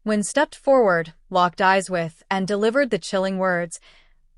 When stepped forward, locked eyes with, and delivered the chilling words,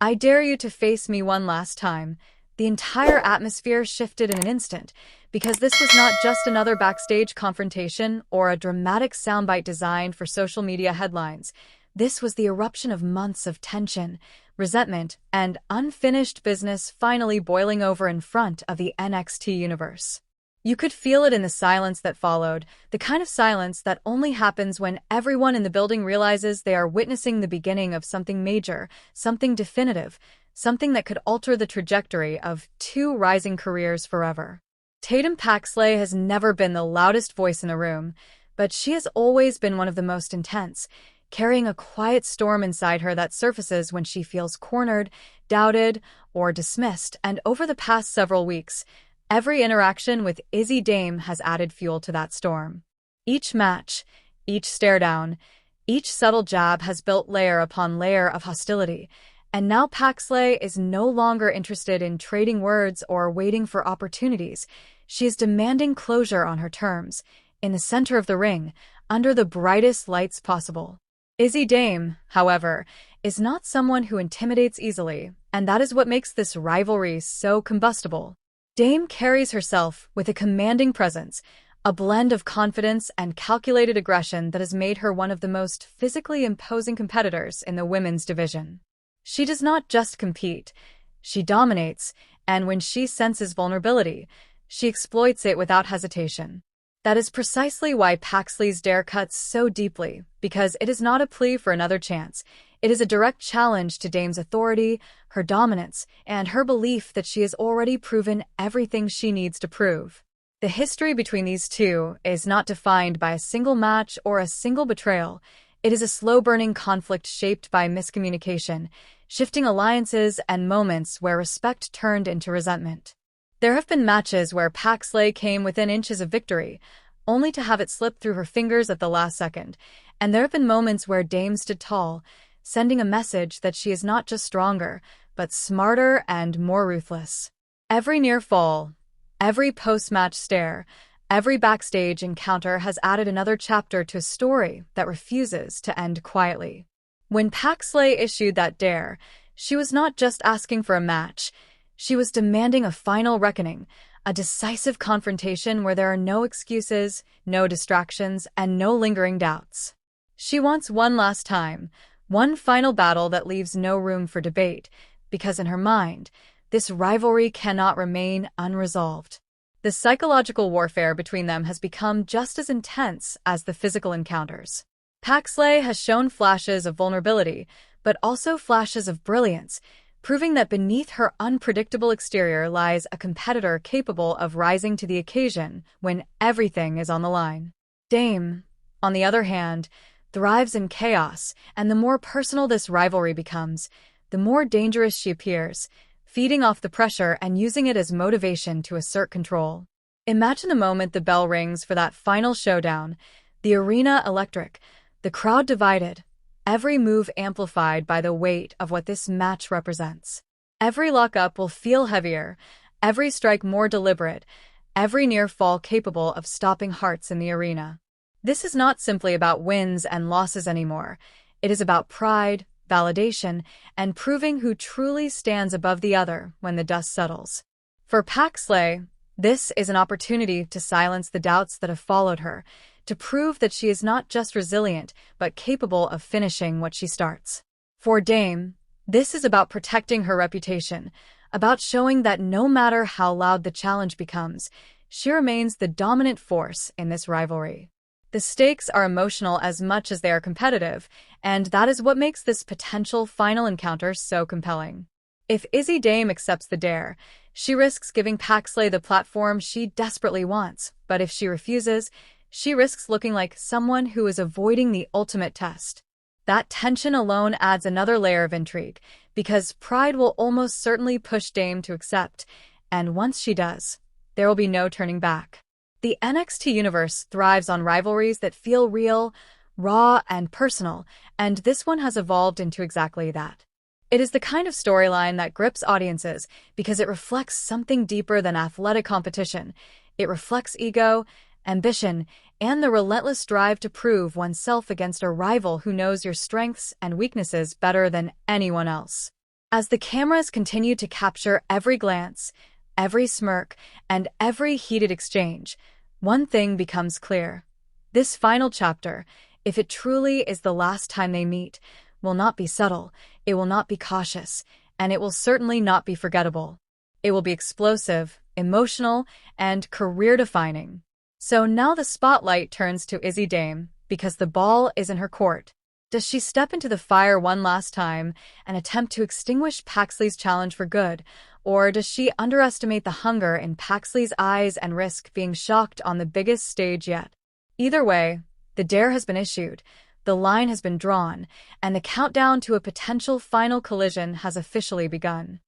"I dare you to face me one last time," the entire atmosphere shifted in an instant, because this was not just another backstage confrontation or a dramatic soundbite designed for social media headlines. This was the eruption of months of tension, resentment, and unfinished business finally boiling over in front of the NXT universe. You could feel it in the silence that followed, the kind of silence that only happens when everyone in the building realizes they are witnessing the beginning of something major, something definitive, something that could alter the trajectory of two rising careers forever. Tatum Paxley has never been the loudest voice in the room, but she has always been one of the most intense, carrying a quiet storm inside her that surfaces when she feels cornered, doubted, or dismissed. And over the past several weeks, every interaction with Izzi Dame has added fuel to that storm. Each match, each stare down, each subtle jab has built layer upon layer of hostility, and now Paxley is no longer interested in trading words or waiting for opportunities. She is demanding closure on her terms, in the center of the ring, under the brightest lights possible. Izzi Dame, however, is not someone who intimidates easily, and that is what makes this rivalry so combustible. Dame carries herself with a commanding presence, a blend of confidence and calculated aggression that has made her one of the most physically imposing competitors in the women's division. She does not just compete, she dominates, and when she senses vulnerability, she exploits it without hesitation. That is precisely why Paxley's dare cuts so deeply, because it is not a plea for another chance. It is a direct challenge to Dame's authority, her dominance, and her belief that she has already proven everything she needs to prove. The history between these two is not defined by a single match or a single betrayal. It is a slow-burning conflict shaped by miscommunication, shifting alliances, and moments where respect turned into resentment. There have been matches where Paxley came within inches of victory, only to have it slip through her fingers at the last second, and there have been moments where Dame stood tall, sending a message that she is not just stronger, but smarter and more ruthless. Every near fall, every post-match stare, every backstage encounter has added another chapter to a story that refuses to end quietly. When Paxley issued that dare, she was not just asking for a match. She was demanding a final reckoning, a decisive confrontation where there are no excuses, no distractions, and no lingering doubts. She wants one last time, one final battle that leaves no room for debate, because in her mind, this rivalry cannot remain unresolved. The psychological warfare between them has become just as intense as the physical encounters. Paxley has shown flashes of vulnerability, but also flashes of brilliance, proving that beneath her unpredictable exterior lies a competitor capable of rising to the occasion when everything is on the line. Dame, on the other hand, thrives in chaos, and the more personal this rivalry becomes, the more dangerous she appears, feeding off the pressure and using it as motivation to assert control. Imagine the moment the bell rings for that final showdown, the arena electric, the crowd divided, every move amplified by the weight of what this match represents. Every lockup will feel heavier, every strike more deliberate, every near fall capable of stopping hearts in the arena. This is not simply about wins and losses anymore. It is about pride, validation, and proving who truly stands above the other when the dust settles. For Paxley, this is an opportunity to silence the doubts that have followed her, to prove that she is not just resilient, but capable of finishing what she starts. For Dame, this is about protecting her reputation, about showing that no matter how loud the challenge becomes, she remains the dominant force in this rivalry. The stakes are emotional as much as they are competitive, and that is what makes this potential final encounter so compelling. If Izzi Dame accepts the dare, she risks giving Paxley the platform she desperately wants, but if she refuses, she risks looking like someone who is avoiding the ultimate test. That tension alone adds another layer of intrigue, because pride will almost certainly push Dame to accept, and once she does, there will be no turning back. The NXT universe thrives on rivalries that feel real, raw, and personal, and this one has evolved into exactly that. It is the kind of storyline that grips audiences because it reflects something deeper than athletic competition. It reflects ego, ambition, and the relentless drive to prove oneself against a rival who knows your strengths and weaknesses better than anyone else. As the cameras continue to capture every glance, every smirk, and every heated exchange, one thing becomes clear. This final chapter, if it truly is the last time they meet, will not be subtle, it will not be cautious, and it will certainly not be forgettable. It will be explosive, emotional, and career-defining. So now the spotlight turns to Izzi Dame, because the ball is in her court. Does she step into the fire one last time and attempt to extinguish Paxley's challenge for good, or does she underestimate the hunger in Paxley's eyes and risk being shocked on the biggest stage yet? Either way, the dare has been issued, the line has been drawn, and the countdown to a potential final collision has officially begun.